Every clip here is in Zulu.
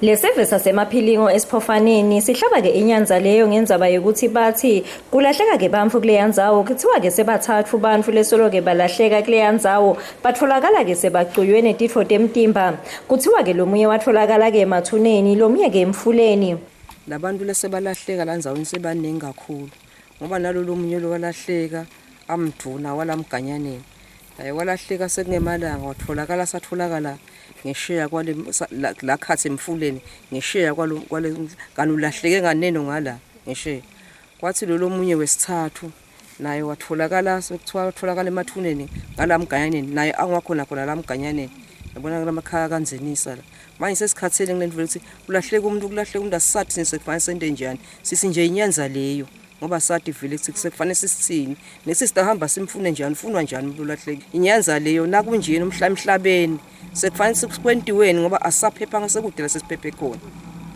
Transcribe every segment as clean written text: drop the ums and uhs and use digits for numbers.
Leseve sasemaphilingo esphofaneni sihlaba ke inyanza leyo ngendzaba yokuthi bathi kulahleka ke bantfu kuleya ndzawo kuthiwa ke sebathathu bantfu lesolo ke balahleka kuleya ndzawo batholakala ke sebacuywe netitfo temtimba kuthiwa ke lomunye watholakala ke emathuneni lomunye ke emfuleni. Labantu lesebalahleka la ndzaweni sebaningi kakhulu ngoba nalolu munye lo walahleka amduna walamganyaneni walahleka sekungemalanga watholakala satholakala ngesheya kwale la khathi emfuleni ngesheya kwale kanulahleke nganeno ngala ngesheya kwathi lo munye wesithathu naye watholakala sekuthiwa watholakala emathuneni ngalamganyaneni naye angakhona khona lamganyaneni yabona lamakhaya kanzenisa la manje sesikhathele ngilento ukuthi kulahleka umuntu asisathi sekufanele sente njani sisi nje inyanza leyo ngoba sathi vele sekufanele sisithini nesisihamba simfune njani ufunwa njani umuntu lahleka inyanza leyo nakunjeni emhlabeni sekufanele sikwentiweni ngoba asaphepha ngasekudela sesiphephe khona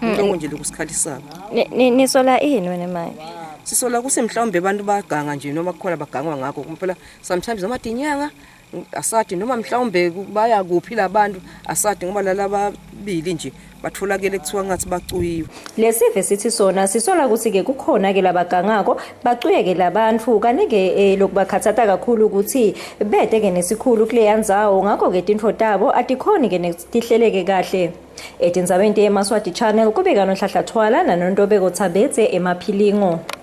lokho nje lokusikhalisana. Nisola ini wena manje? Sisola kuse mhlawumbe abantu baganga nje noma kukhona bagangwa ngakho phela sometimes amadinyanga asati noma mhlawumbe baya kuphi labantu asati ngoba lalababili nje batholakele kuthiwa ngathi bacuyiwe. Lesive sithi sona sisola ukuthi ke kukhona ke labagangako bacuye ke labantu kanike lokubakhathata kakhulu ukuthi bede ke nesikhulu kuleya ndzawo ngakho ke tintfo tabo atikhoni ke netihleleke kahle. Etindzabeni eMaswati channel kubeka noNhlahlathwala nanoNtobeko Thabetse emaphilingo.